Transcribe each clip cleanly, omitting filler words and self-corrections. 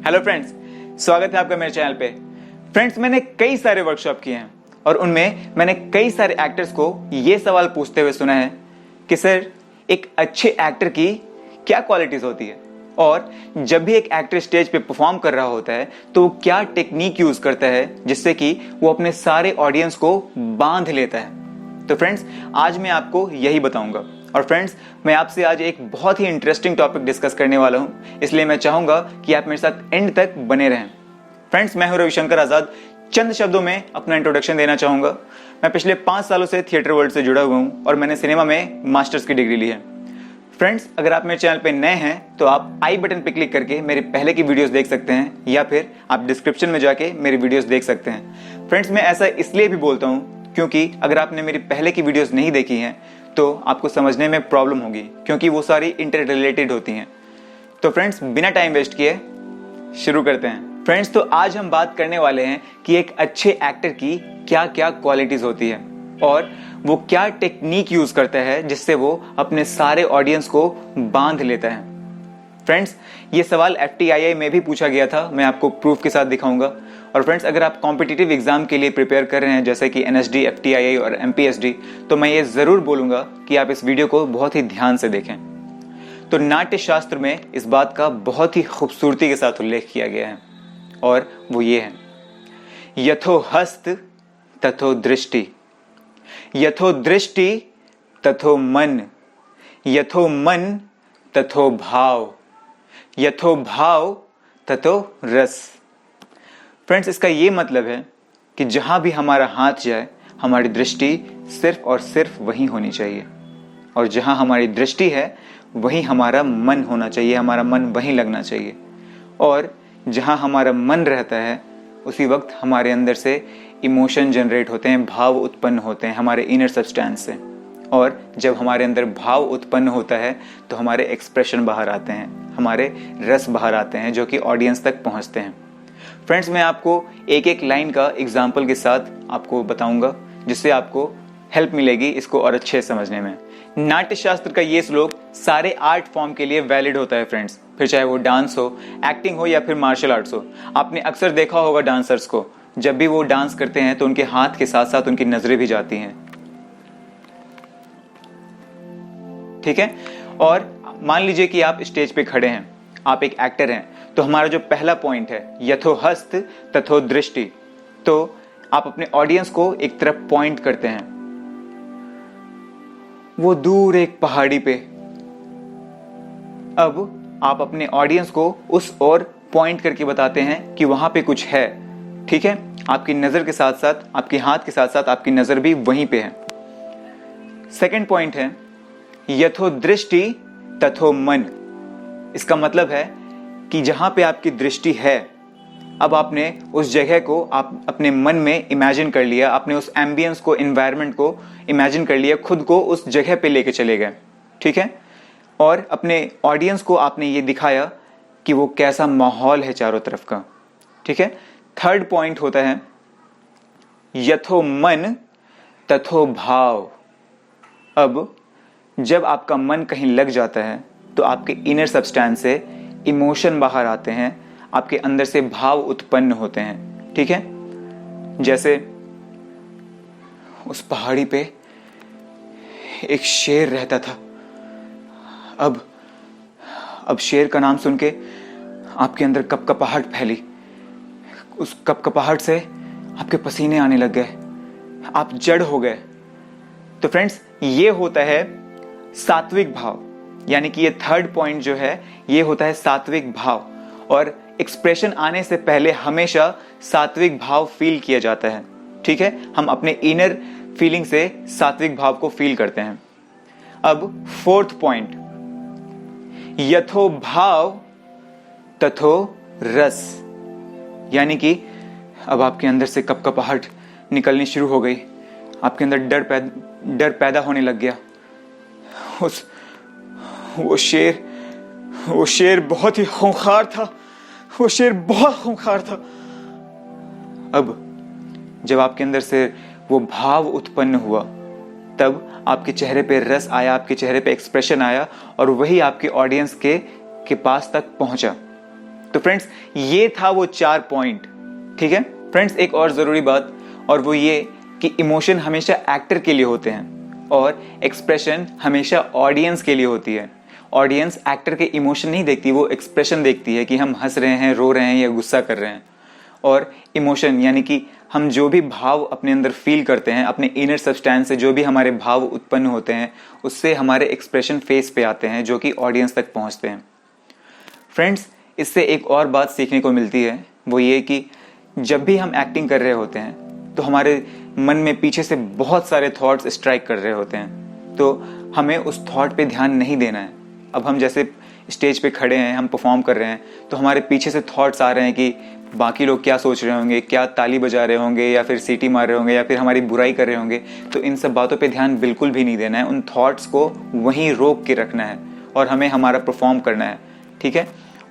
Hello friends, स्वागत है आपका मेरे चैनल पे। फ्रेंड्स, मैंने कई सारे वर्कशॉप किए हैं और उनमें मैंने कई सारे एक्टर्स को ये सवाल पूछते हुए सुना है कि सर, एक अच्छे एक्टर की क्या क्वालिटीज होती है, और जब भी एक एक्टर स्टेज पे परफॉर्म कर रहा होता है तो वो क्या टेक्निक यूज करता है जिससे कि वो अपने सारे ऑडियंस को बांध लेता है। तो फ्रेंड्स, आज मैं आपको यही बताऊंगा। और फ्रेंड्स, मैं आपसे आज एक बहुत ही इंटरेस्टिंग टॉपिक डिस्कस करने वाला हूं, इसलिए मैं चाहूंगा कि आप मेरे साथ एंड तक बने रहें। फ्रेंड्स, मैं हूं रविशंकर आजाद। चंद शब्दों में अपना इंट्रोडक्शन देना चाहूंगा। मैं पिछले 5 सालों से थिएटर वर्ल्ड से जुड़ा हुआ हूं और मैंने सिनेमा में मास्टर्स की डिग्री ली है। फ्रेंड्स, अगर आप मेरे चैनल पे नए हैं तो आप आई बटन पे क्लिक करके मेरे पहले की वीडियोस देख सकते हैं, या फिर आप डिस्क्रिप्शन में जाके मेरी वीडियोस देख सकते हैं। फ्रेंड्स, मैं ऐसा इसलिए भी बोलता हूं क्योंकि अगर आपने मेरी पहले की वीडियोस नहीं देखी हैं तो आपको समझने में प्रॉब्लम होगी, क्योंकि वो सारी इंटर रिलेटेड होती हैं। तो फ्रेंड्स, बिना टाइम वेस्ट किए शुरू करते हैं। फ्रेंड्स, तो आज हम बात करने वाले हैं कि एक अच्छे एक्टर की क्या क्या क्वालिटीज होती है और वो क्या टेक्निक यूज करता है जिससे वो अपने सारे ऑडियंस को बांध लेता है। फ्रेंड्स, ये सवाल FTII में भी पूछा गया था, मैं आपको प्रूफ के साथ दिखाऊंगा। और फ्रेंड्स, अगर आप कॉम्पिटिटिव एग्जाम के लिए प्रिपेयर कर रहे हैं जैसे कि NSD, FTII और MPSD, तो मैं ये जरूर बोलूंगा कि आप इस वीडियो को बहुत ही ध्यान से देखें। तो नाट्य शास्त्र में इस बात का बहुत ही खूबसूरती के साथ उल्लेख किया गया है, और वो ये है, यथो हस्त तथो दृष्टि, यथो दृष्टि तथो मन, यथो मन तथो भाव, यथो भाव तथो रस। फ्रेंड्स, इसका ये मतलब है कि जहां भी हमारा हाथ जाए हमारी दृष्टि सिर्फ और सिर्फ वहीं होनी चाहिए, और जहां हमारी दृष्टि है वहीं हमारा मन होना चाहिए, हमारा मन वहीं लगना चाहिए। और जहां हमारा मन रहता है उसी वक्त हमारे अंदर से इमोशन जनरेट होते हैं, भाव उत्पन्न होते हैं हमारे इनर सब्सटेंस से। और जब हमारे अंदर भाव उत्पन्न होता है तो हमारे एक्सप्रेशन बाहर आते हैं, हमारे रस बाहर आते हैं, जो कि ऑडियंस तक पहुंचते हैं। फ्रेंड्स, मैं आपको एक एक लाइन का एग्जाम्पल के साथ आपको बताऊंगा जिससे आपको हेल्प मिलेगी इसको और अच्छे समझने में। नाट्य शास्त्र का ये श्लोक सारे आर्ट फॉर्म के लिए वैलिड होता है फ्रेंड्स, फिर चाहे वो डांस हो, एक्टिंग हो या फिर मार्शल आर्ट्स हो। आपने अक्सर देखा होगा डांसर्स को, जब भी वो डांस करते हैं तो उनके हाथ के साथ साथ उनकी नजरें भी जाती हैं, ठीक है। और मान लीजिए कि आप स्टेज पे खड़े हैं, आप एक एक्टर हैं, तो हमारा जो पहला पॉइंट है यथो हस्त तथो दृष्टि, तो आप अपने ऑडियंस को एक तरफ पॉइंट करते हैं, वो दूर एक पहाड़ी पे। अब आप अपने ऑडियंस को उस ओर पॉइंट करके बताते हैं कि वहां पे कुछ है, ठीक है। आपकी नजर के साथ साथ, आपके हाथ के साथ साथ आपकी नजर भी वहीं पे है। सेकंड पॉइंट है यथो दृष्टि तथो मन। इसका मतलब है कि जहां पे आपकी दृष्टि है, अब आपने उस जगह को आप अपने मन में इमेजिन कर लिया, आपने उस एम्बियंस को, एनवायरनमेंट को इमेजिन कर लिया, खुद को उस जगह पे लेके चले गए, ठीक है। और अपने ऑडियंस को आपने ये दिखाया कि वो कैसा माहौल है चारों तरफ का, ठीक है। थर्ड पॉइंट होता है यथो मन तथो भाव। अब जब आपका मन कहीं लग जाता है तो आपके इनर सब्सटेंस से इमोशन बाहर आते हैं, आपके अंदर से भाव उत्पन्न होते हैं, ठीक है। जैसे उस पहाड़ी पे एक शेर रहता था। अब शेर का नाम सुन के आपके अंदर कपकपाहट फैली, उस कपकपाहट से आपके पसीने आने लग गए, आप जड़ हो गए। तो फ्रेंड्स, ये होता है सात्विक भाव, यानी कि ये थर्ड पॉइंट जो है ये होता है सात्विक भाव। और एक्सप्रेशन आने से पहले हमेशा सात्विक भाव फील किया जाता है, ठीक है। हम अपने इनर फीलिंग से सात्विक भाव को फील करते हैं। अब फोर्थ पॉइंट यथो भाव तथो रस, यानी कि अब आपके अंदर से कपकपाहट निकलनी शुरू हो गई, आपके अंदर डर पैदा होने लग गया। वो शेर बहुत ही खूंखार था, वो शेर बहुत खूंखार था। अब जब आपके अंदर से वो भाव उत्पन्न हुआ तब आपके चेहरे पे रस आया, आपके चेहरे पे एक्सप्रेशन आया, और वही आपके ऑडियंस के पास तक पहुंचा, तो फ्रेंड्स ये था वो 4 पॉइंट। ठीक है फ्रेंड्स, एक और जरूरी बात, और वो ये कि इमोशन हमेशा एक्टर के लिए होते हैं और एक्सप्रेशन हमेशा ऑडियंस के लिए होती है। ऑडियंस एक्टर के इमोशन नहीं देखती, वो एक्सप्रेशन देखती है कि हम हंस रहे हैं, रो रहे हैं या गुस्सा कर रहे हैं। और इमोशन यानी कि हम जो भी भाव अपने अंदर फील करते हैं, अपने इनर सब्सटेंस से जो भी हमारे भाव उत्पन्न होते हैं, उससे हमारे एक्सप्रेशन फेस पे आते हैं जो कि ऑडियंस तक पहुंचते हैं। फ्रेंड्स, इससे एक और बात सीखने को मिलती है, वो ये कि जब भी हम एक्टिंग कर रहे होते हैं तो हमारे मन में पीछे से बहुत सारे थॉट्स स्ट्राइक कर रहे होते हैं, तो हमें उस थॉट पे ध्यान नहीं देना है। अब हम जैसे स्टेज पे खड़े हैं, हम परफॉर्म कर रहे हैं, तो हमारे पीछे से थॉट्स आ रहे हैं कि बाकी लोग क्या सोच रहे होंगे, क्या ताली बजा रहे होंगे या फिर सीटी मार रहे होंगे या फिर हमारी बुराई कर रहे होंगे। तो इन सब बातों पे ध्यान बिल्कुल भी नहीं देना है, उन थॉट्स को वहीं रोक के रखना है और हमें हमारा परफॉर्म करना है। ठीक है,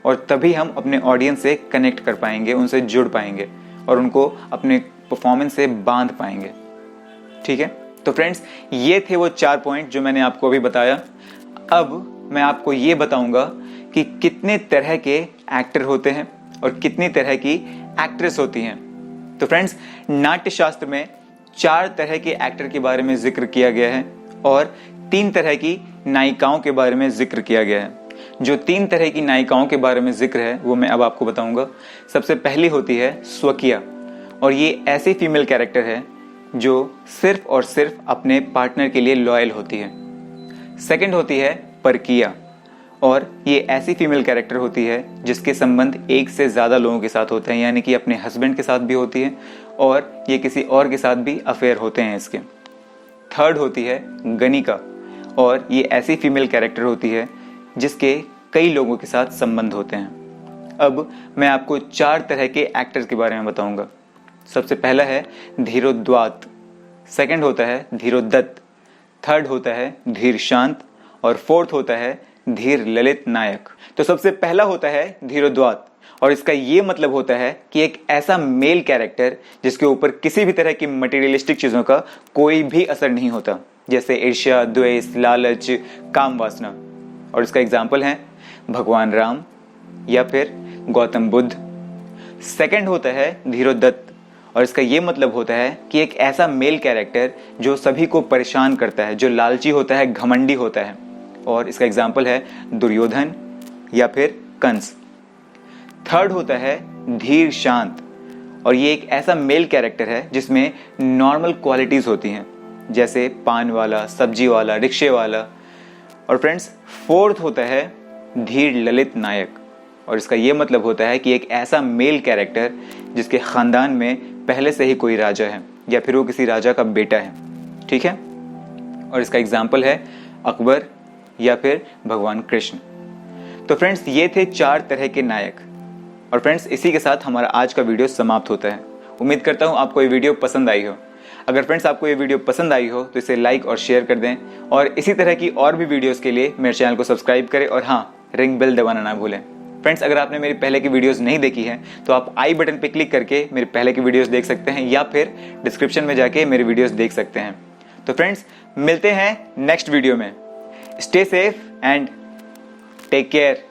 और तभी हम अपने ऑडियंस से कनेक्ट कर पाएंगे, उनसे जुड़ पाएंगे और उनको अपने परफॉर्मेंस से बांध पाएंगे। ठीक है, तो फ्रेंड्स ये थे वो 4 पॉइंट जो मैंने आपको अभी बताया। अब मैं आपको ये बताऊंगा कि कितने तरह के एक्टर होते हैं और कितनी तरह की एक्ट्रेस होती हैं। तो फ्रेंड्स, नाट्य शास्त्र में 4 तरह के एक्टर के बारे में जिक्र किया गया है और 3 तरह की नायिकाओं के बारे में जिक्र किया गया है। जो 3 तरह की नायिकाओं के बारे में जिक्र है वो मैं अब आपको बताऊंगा। सबसे पहली होती है स्वकिया, और ये ऐसी फीमेल कैरेक्टर है जो सिर्फ और सिर्फ अपने पार्टनर के लिए लॉयल होती है। सेकंड होती है परकिया, और ये ऐसी फीमेल कैरेक्टर होती है जिसके संबंध एक से ज्यादा लोगों के साथ होते हैं, यानी कि अपने हस्बैंड के साथ भी होती है और ये किसी और के साथ भी अफेयर होते हैं इसके। थर्ड होती है गणिका, और ये ऐसी फीमेल कैरेक्टर होती है जिसके कई लोगों के साथ संबंध होते हैं। अब मैं आपको 4 तरह के एक्टर्स के बारे में बताऊंगा। सबसे पहला है धीरोद्वात, सेकंड होता है धीरोदत्त, थर्ड होता है धीर शांत और फोर्थ होता है धीर ललित नायक। तो सबसे पहला होता है धीरोद्वात, और इसका ये मतलब होता है कि एक ऐसा मेल कैरेक्टर जिसके ऊपर किसी भी तरह की मटेरियलिस्टिक चीजों का कोई भी असर नहीं होता, जैसे ईर्ष्या, द्वेष, लालच, काम वासना। और इसका एग्जाम्पल है भगवान राम या फिर गौतम बुद्ध। सेकंड होता है धीरोदत्त, और इसका ये मतलब होता है कि एक ऐसा मेल कैरेक्टर जो सभी को परेशान करता है, जो लालची होता है, घमंडी होता है, और इसका एग्जाम्पल है दुर्योधन या फिर कंस। थर्ड होता है धीर शांत, और ये एक ऐसा मेल कैरेक्टर है जिसमें नॉर्मल क्वालिटीज होती हैं, जैसे पान वाला, सब्जी वाला, रिक्शे वाला। और फ्रेंड्स, फोर्थ होता है धीर ललित नायक, और इसका ये मतलब होता है कि एक ऐसा मेल कैरेक्टर जिसके खानदान में पहले से ही कोई राजा है या फिर वो किसी राजा का बेटा है। ठीक है, और इसका एग्जाम्पल है अकबर या फिर भगवान कृष्ण। तो फ्रेंड्स, ये थे 4 तरह के नायक। और फ्रेंड्स, इसी के साथ हमारा आज का वीडियो समाप्त होता है। उम्मीद करता हूँ आपको ये वीडियो पसंद आई हो। अगर फ्रेंड्स आपको ये वीडियो पसंद आई हो तो इसे लाइक और शेयर कर दें, और इसी तरह की और भी वीडियोस के लिए मेरे चैनल को सब्सक्राइब करें, और हाँ, रिंग बेल दबाना ना भूलें। फ्रेंड्स, अगर आपने मेरी पहले की वीडियोस नहीं देखी हैं तो आप आई बटन पे क्लिक करके मेरे पहले की वीडियोस देख सकते हैं, या फिर डिस्क्रिप्शन में जाके मेरी वीडियोस देख सकते हैं। तो फ्रेंड्स, मिलते हैं नेक्स्ट वीडियो में। Stay safe and take care.